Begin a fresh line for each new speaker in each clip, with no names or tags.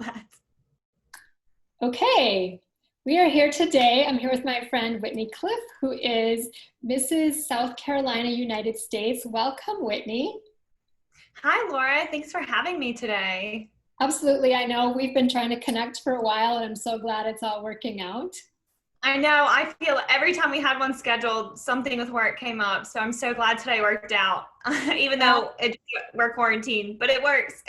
that.
Okay, we are here today. I'm here with my friend Whitney Cliff, who is Mrs. South Carolina, United States. Welcome, Whitney.
Hi, Laura. Thanks for having me today.
Absolutely. I know we've been trying to connect for a while, and I'm so glad it's all working out.
I know I feel every time we had one scheduled, something with work came up. So I'm so glad today worked out, even
Yeah,
though we're quarantined, but it works.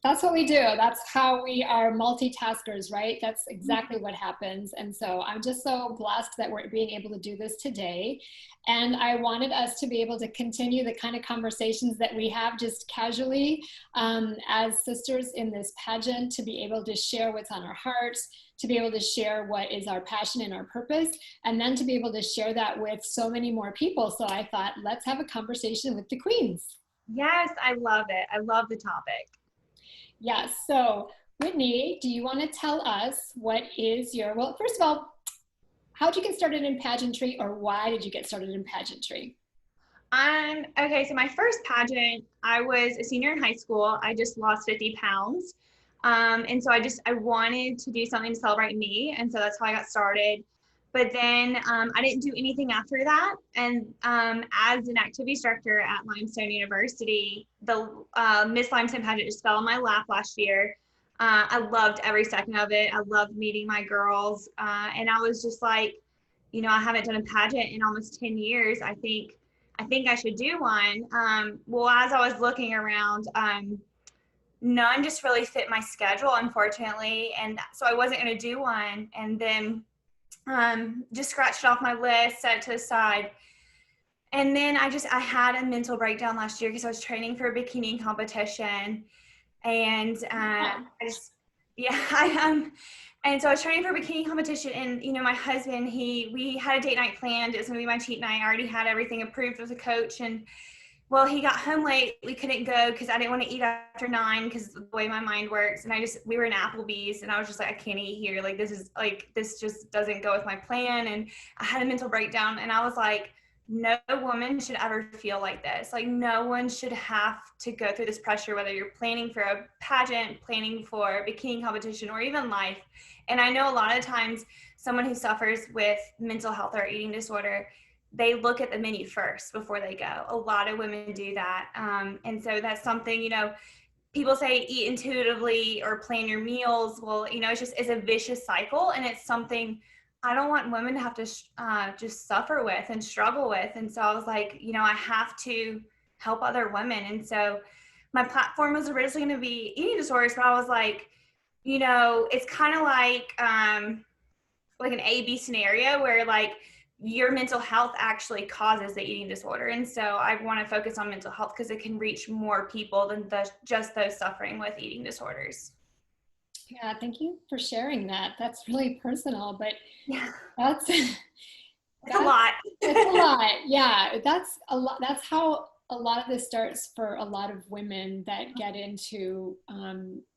that's what we do. That's how we are multitaskers, right? That's exactly what happens. And so I'm just so blessed that we're being able to do this today. And I wanted us to be able to continue the kind of conversations that we have just casually as sisters in this pageant, to be able to share what's on our hearts, to be able to share what is our passion and our purpose, and then to be able to share that with so many more people. So I thought, let's have a conversation with the queens.
Yes, I love it. I love the topic.
Yes. So, Whitney, do you want to tell us what is your, well, first of all, how did you get started in pageantry, or why did you get started in pageantry?
Okay, so my first pageant, I was a senior in high school. I just lost 50 pounds. And so I wanted to do something to celebrate me. And so that's how I got started. But then I didn't do anything after that. And as an activities director at Limestone University, the Miss Limestone pageant just fell in my lap last year. I loved every second of it. I loved meeting my girls. And I was just like, I haven't done a pageant in almost 10 years. I think I should do one. Well, as I was looking around, none just really fit my schedule, unfortunately. And so I wasn't going to do one. And then just scratched it off my list, set it to the side. And then I had a mental breakdown last year because I was training for a bikini competition. And
Oh,
I just, yeah, and so I was training for a bikini competition, and my husband, we had a date night planned. It was gonna be my cheat night. I already had everything approved with a coach, and well, he got home late. We couldn't go because I didn't want to eat after 9 because the way my mind works. And we were in Applebee's, and I was just like, I can't eat here. Like this just doesn't go with my plan. And I had a mental breakdown, and I was like, no woman should ever feel like this. Like no one should have to go through this pressure, whether you're planning for a pageant, planning for a bikini competition, or even life. And I know a lot of times someone who suffers with mental health or eating disorder, they look at the menu first before they go. A lot of women do that. And so that's something, people say eat intuitively or plan your meals. Well, it's a vicious cycle, and it's something I don't want women to have to just suffer with and struggle with. And so I was like, I have to help other women. And so my platform was originally going to be eating disorders, but I was like, it's kind of like an A-B scenario where like your mental health actually causes the eating disorder. And so I want to focus on mental health because it can reach more people than just those suffering with eating disorders.
yeah. Thank you for sharing that. That's really personal, but
Yeah,
that's
it's a
that's
lot.
it's a lot. Yeah, that's a lot. That's how a lot of this starts for a lot of women that get into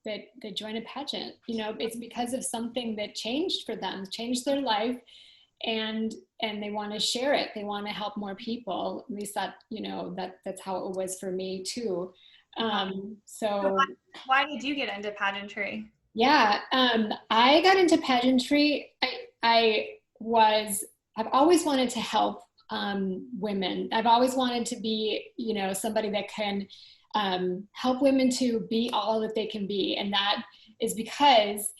that join a pageant. It's because of something that changed for them, changed their life, and they want to share it. They want to help more people. At least that's how it was for me too.
So
So
why did you get into pageantry?
yeah, I got into pageantry. I was, I've always wanted to help women. I've always wanted to be, somebody that can help women to be all that they can be. And that is because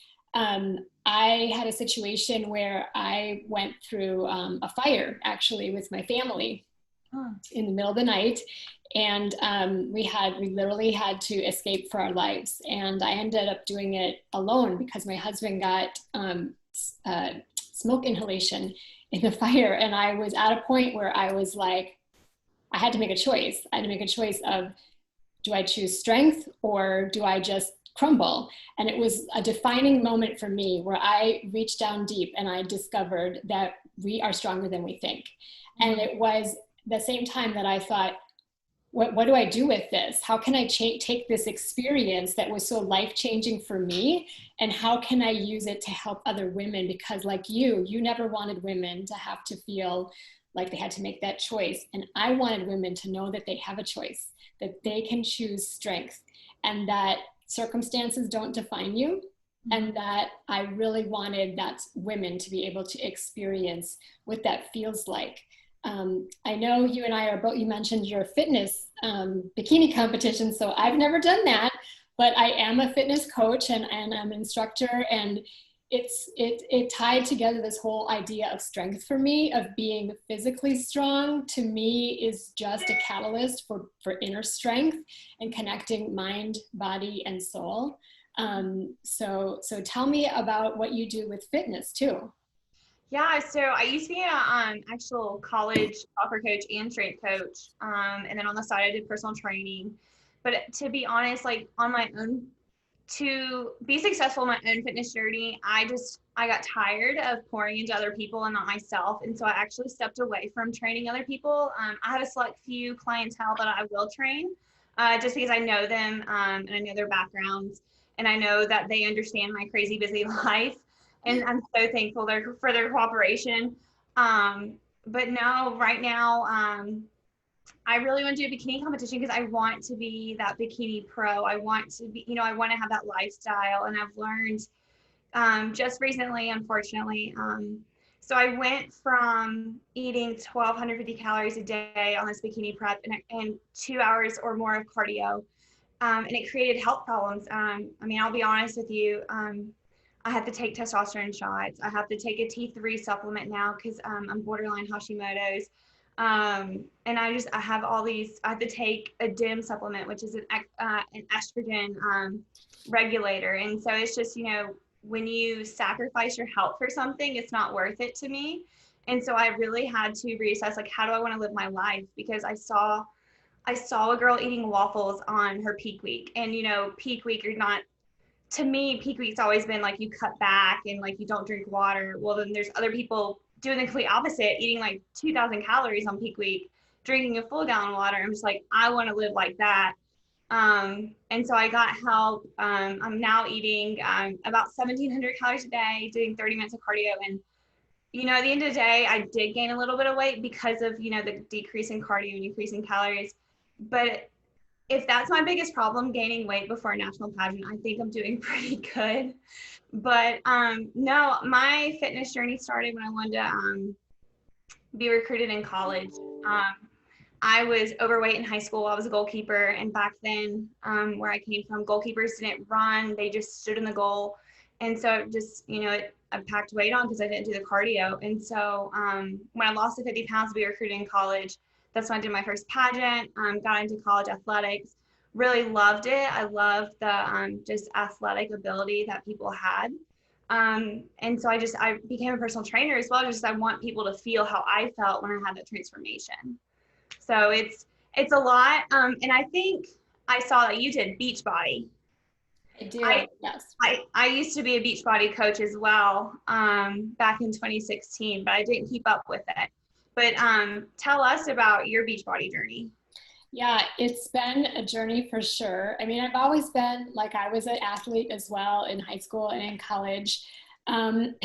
I had a situation where I went through a fire actually with my family
Oh,
in the middle of the night, and we literally had to escape for our lives, and I ended up doing it alone because my husband got smoke inhalation in the fire, and I was at a point where I was like, I had to make a choice. I had to make a choice of, do I choose strength or do I just crumble? And it was a defining moment for me where I reached down deep and I discovered that we are stronger than we think. And
mm,
it was the same time that I thought, what do I do with this? How can I take this experience that was so life-changing for me, and how can I use it to help other women? Because like you never wanted women to have to feel like they had to make that choice. And I wanted women to know that they have a choice, that they can choose strength, and that circumstances don't define you, and that I really wanted that women to be able to experience what that feels like. I know you and I are both, you mentioned your fitness bikini competition, so I've never done that, but I am a fitness coach and I'm an instructor, and it tied together this whole idea of strength for me, of being physically strong. To me is just a catalyst for inner strength and connecting mind, body, and soul. So tell me about what you do with fitness too.
Yeah, so I used to be an actual college soccer coach and strength coach, and then on the side I did personal training. But to be honest, like on my own, to be successful in my own fitness journey, I got tired of pouring into other people and not myself, and so I actually stepped away from training other people. I have a select few clientele that I will train, just because I know them, and I know their backgrounds, and I know that they understand my crazy busy life, and I'm so thankful for their cooperation. Um, but no, right now, I really want to do a bikini competition because I want to be that bikini pro. I want to be, I want to have that lifestyle. And I've learned just recently, unfortunately. So I went from eating 1,250 calories a day on this bikini prep and 2 hours or more of cardio. And it created health problems. I mean, I'll be honest with you. I have to take testosterone shots. I have to take a T3 supplement now because I'm borderline Hashimoto's. And I have all these, I have to take a DIM supplement, which is an estrogen regulator. And so it's just, when you sacrifice your health for something, it's not worth it to me. And so I really had to reassess, like, how do I want to live my life? Because I saw a girl eating waffles on her peak week. And, peak week, you're not, to me, peak week's always been like you cut back and like you don't drink water. Well, then there's other people doing the complete opposite, eating like 2,000 calories on peak week, drinking a full gallon of water. I'm just like, I want to live like that. And so I got help. I'm now eating about 1,700 calories a day, doing 30 minutes of cardio. And, at the end of the day, I did gain a little bit of weight because of, the decrease in cardio and increase in calories. But if that's my biggest problem, gaining weight before a national pageant, I think I'm doing pretty good. But no, my fitness journey started when I wanted to be recruited in college. I was overweight in high school. I was a goalkeeper. And back then, where I came from, goalkeepers didn't run. They just stood in the goal. And so just, I packed weight on because I didn't do the cardio. And so when I lost the 50 pounds to be recruited in college, that's when I did my first pageant, got into college athletics, really loved it. I loved the just athletic ability that people had. And so I became a personal trainer as well. Just I want people to feel how I felt when I had that transformation. So it's a lot. And I think I saw that you did Beachbody.
I do,
I
yes.
I used to be a Beachbody coach as well, back in 2016, but I didn't keep up with it. But tell us about your Beachbody journey.
Yeah, it's been a journey for sure. I mean, I've always been like, I was an athlete as well in high school and in college. Um,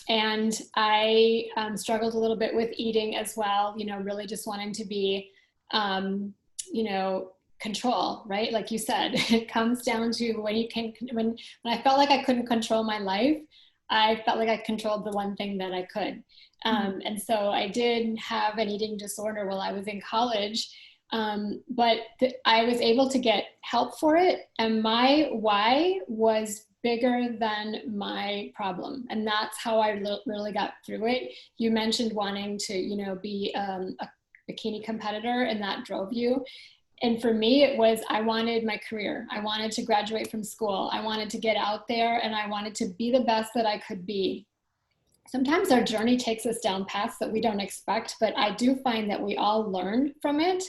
and I struggled a little bit with eating as well, really just wanting to be, you know, control, right? Like you said, it comes down to when I felt like I couldn't control my life, I felt like I controlled the one thing that I could. And so I did have an eating disorder while I was in college. But I was able to get help for it, and my why was bigger than my problem, and that's how I really got through it. You mentioned wanting to, be a bikini competitor, and that drove you. And for me, it was I wanted my career. I wanted to graduate from school. I wanted to get out there, and I wanted to be the best that I could be. Sometimes our journey takes us down paths that we don't expect, but I do find that we all learn from it.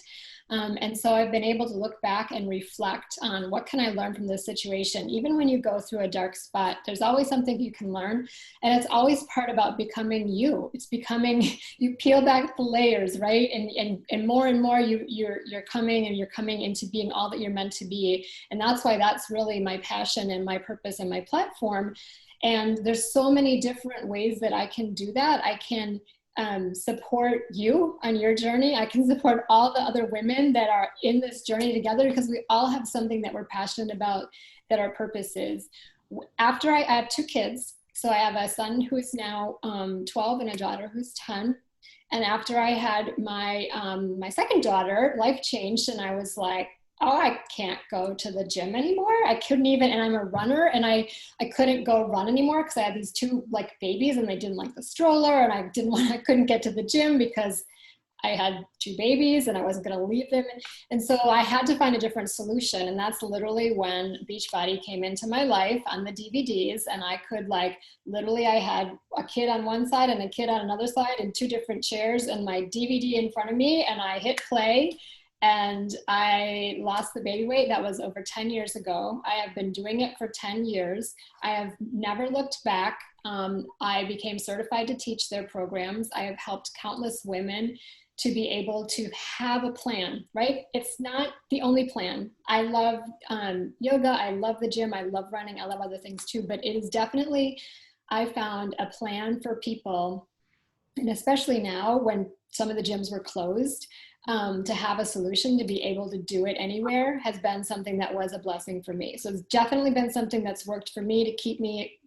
And so I've been able to look back and reflect on what can I learn from this situation. Even when you go through a dark spot, there's always something you can learn. And it's always part about becoming you. It's becoming, you peel back the layers, right? And more you're coming into being all that you're meant to be. And that's why that's really my passion and my purpose and my platform. And there's so many different ways that I can do that. I can support you on your journey. I can support all the other women that are in this journey together, because we all have something that we're passionate about, that our purpose is. After I have 2 kids, so I have a son who's now 12 and a daughter who's 10. And after I had my my second daughter, life changed, and I was like, oh, I can't go to the gym anymore. I couldn't even, and I'm a runner, and I couldn't go run anymore because I had these 2 like babies, and they didn't like the stroller, and I couldn't get to the gym because I had 2 babies and I wasn't going to leave them. And so I had to find a different solution. And that's literally when Beachbody came into my life on the DVDs. And I could literally I had a kid on one side and a kid on another side in 2 different chairs and my DVD in front of me. And I hit play and I lost the baby weight. That was over 10 years ago. I have been doing it for 10 years. I have never looked back. I became certified to teach their programs. I have helped countless women to be able to have a plan, right? It's not the only plan. I love yoga, I love the gym, I love running, I love other things too, but it is definitely, I found a plan for people, and especially now when some of the gyms were closed, to have a solution to be able to do it anywhere has been something that was a blessing for me. So it's definitely been something that's worked for me to keep me,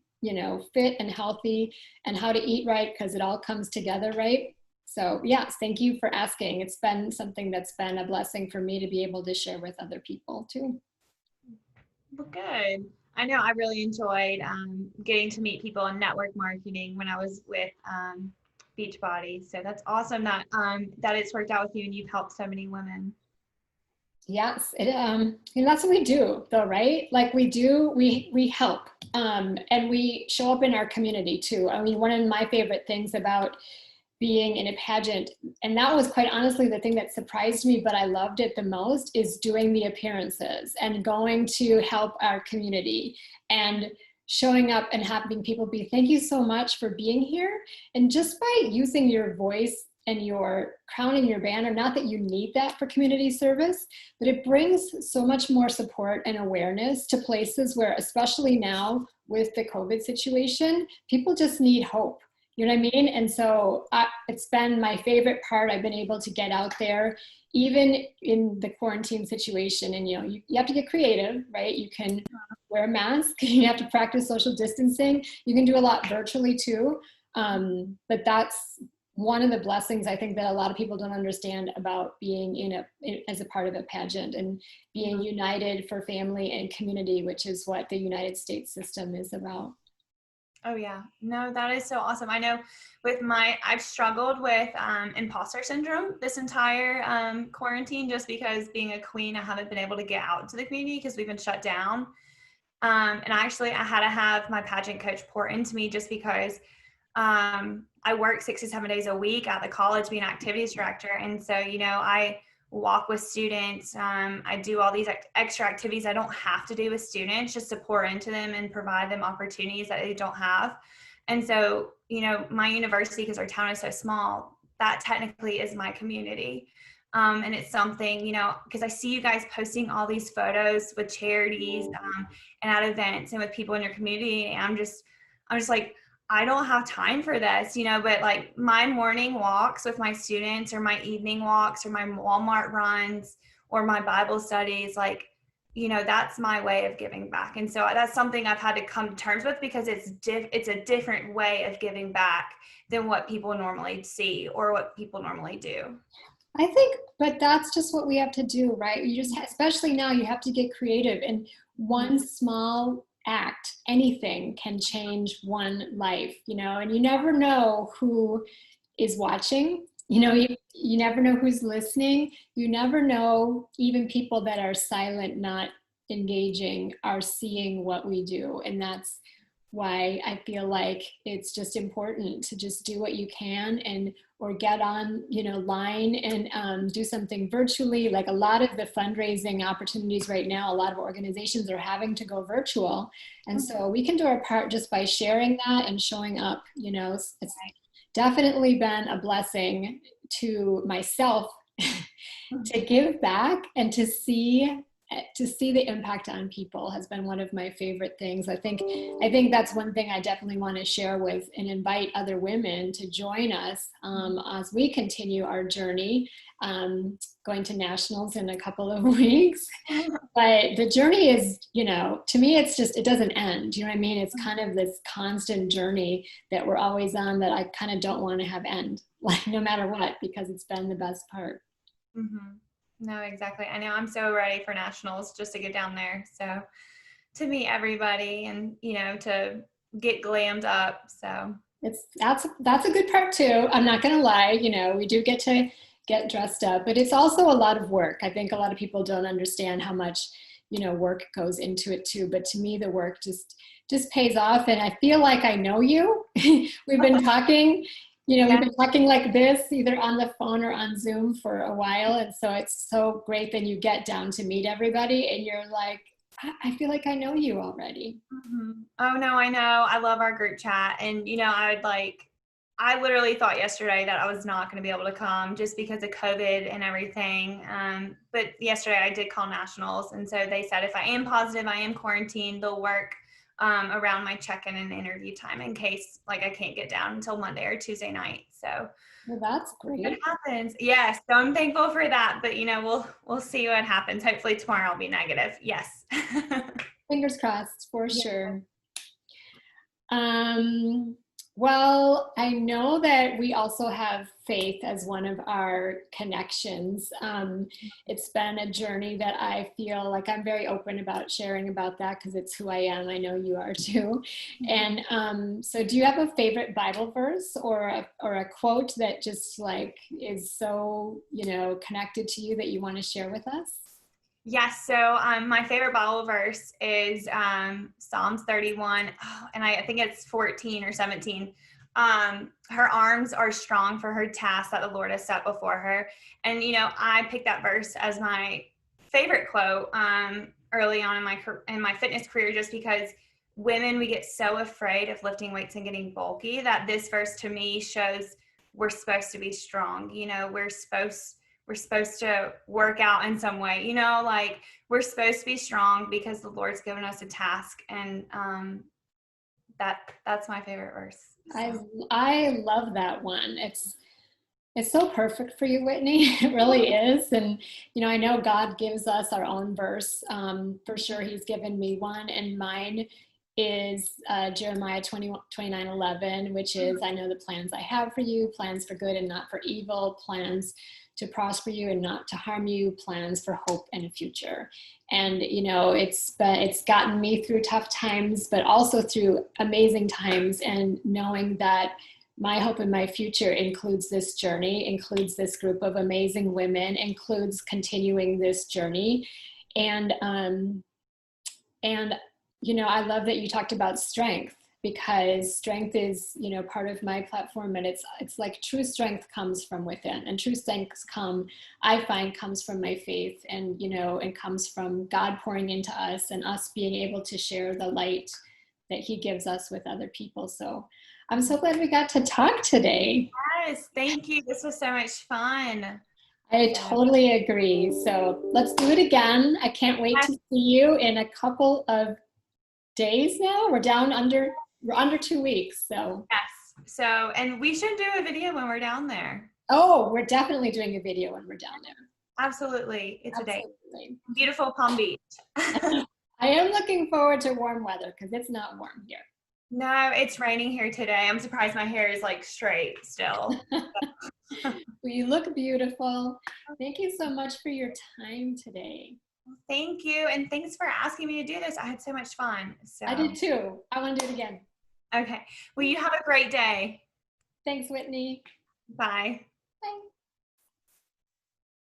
fit and healthy, and how to eat right, because it all comes together, right? So yes, thank you for asking. It's been something that's been a blessing for me to be able to share with other people too.
Well, good. I know I really enjoyed getting to meet people in network marketing when I was with Beachbody. So that's awesome that it's worked out with you and you've helped so many women.
Yes, that's what we do though, right? Like we help, and we show up in our community too. I mean, one of my favorite things about being in a pageant, and that was quite honestly the thing that surprised me, but I loved it the most, is doing the appearances and going to help our community and showing up and having people be, thank you so much for being here. And just by using your voice and your crown and your banner, not that you need that for community service, but it brings so much more support and awareness to places where, especially now with the COVID situation, people just need hope. You know what I mean? And so it's been my favorite part. I've been able to get out there, even in the quarantine situation. And, you have to get creative, right? You can wear a mask, you have to practice social distancing. You can do a lot virtually too. But that's one of the blessings I think that a lot of people don't understand about being as a part of a pageant and being united for family and community, which is what the United States system is about.
Oh yeah, no, that is so awesome. I know I've struggled with imposter syndrome this entire quarantine, just because being a queen, I haven't been able to get out to the community because we've been shut down. And actually I had to have my pageant coach pour into me just because I work 6 to 7 days a week at the college being an activities director. And so, I walk with students. I do all these extra activities I don't have to do with students, just to pour into them and provide them opportunities that they don't have. And so, my university, because our town is so small, that technically is my community. And it's something, because I see you guys posting all these photos with charities and at events and with people in your community. And I'm just like, I don't have time for this, but like my morning walks with my students, or my evening walks, or my Walmart runs, or my Bible studies, that's my way of giving back. And so that's something I've had to come to terms with, because it's a different way of giving back than what people normally see or what people normally do.
I think, but that's just what we have to do, right? Especially now, you have to get creative, and one small act, anything can change one life, and you never know who is watching, you never know who's listening. You never know, even people that are silent, not engaging, are seeing what we do. And that's why I feel like it's just important to just do what you can, or get on, line and do something virtually. Like a lot of the fundraising opportunities right now, a lot of organizations are having to go virtual. And so we can do our part just by sharing that and showing up. It's definitely been a blessing to myself to give back and to see to see the impact on people has been one of my favorite things. I think that's one thing I definitely want to share with and invite other women to join us as we continue our journey, going to nationals in a couple of weeks. But the journey is, to me, it's just, it doesn't end. You know what I mean? It's kind of this constant journey that we're always on that I kind of don't want to have end, like no matter what, because it's been the best part.
Mm-hmm. No, exactly. I know I'm so ready for nationals just to get down there. So to meet everybody and, to get glammed up. So
that's a good part too. I'm not going to lie. We do get to get dressed up, but it's also a lot of work. I think a lot of people don't understand how much, work goes into it too. But to me, the work just pays off. And I feel like I know you. We've been talking.
Yeah.
We've been talking like this, either on the phone or on Zoom for a while. And so it's so great that you get down to meet everybody and you're like, I feel like I know you already.
Mm-hmm. Oh, no, I know. I love our group chat. And, I literally thought yesterday that I was not going to be able to come just because of COVID and everything. But yesterday I did call nationals. And so they said, if I am positive, I am quarantined, they'll work around my check-in and interview time in case I can't get down until Monday or Tuesday night. So
well, that's great.
It happens. Yes. So I'm thankful for that, but we'll see what happens. Hopefully tomorrow I'll be negative. Yes.
Fingers crossed for
Yeah.
sure. Well, I know that we also have faith as one of our connections. It's been a journey that I feel like I'm very open about sharing about that because it's who I am. I know you are too. And so do you have a favorite Bible verse or a quote that just is so, connected to you that you want to share with us?
Yes. So my favorite Bible verse is Psalms 31, and I think it's 14 or 17. Her arms are strong for her task that the Lord has set before her. And, I picked that verse as my favorite quote early on in my fitness career, just because women, we get so afraid of lifting weights and getting bulky that this verse to me shows we're supposed to be strong. We're supposed to work out in some way, we're supposed to be strong because the Lord's given us a task. And that's my favorite verse. So.
I love that one. It's so perfect for you, Whitney. It really is. And, I know God gives us our own verse. For sure, he's given me one, and mine is Jeremiah 29:11, which is, I know the plans I have for you, plans for good and not for evil, plans to prosper you and not to harm you, plans for hope and a future. And, it's gotten me through tough times, but also through amazing times, and knowing that my hope and my future includes this journey, includes this group of amazing women, includes continuing this journey. And I love that you talked about strength, because strength is, part of my platform, and it's like true strength comes from within, and true strength I find comes from my faith, and, and comes from God pouring into us and us being able to share the light that he gives us with other people. So I'm so glad we got to talk today.
Yes, thank you. This was so much fun.
I totally agree. So let's do it again. I can't wait to see you in a couple of days now. We're under 2 weeks. So
yes. So, and we should do a video when we're down there.
Oh, we're definitely doing a video when we're down there.
Absolutely. It's
Absolutely.
a day. Beautiful Palm Beach.
I am looking forward to warm weather because it's not warm here.
No, it's raining here today. I'm surprised my hair is straight still.
Well, you look beautiful. Thank you so much for your time today.
Thank you. And thanks for asking me to do this. I had so much fun. So.
I did too. I want to do it again.
Okay. Well, you have a great day.
Thanks, Whitney.
Bye.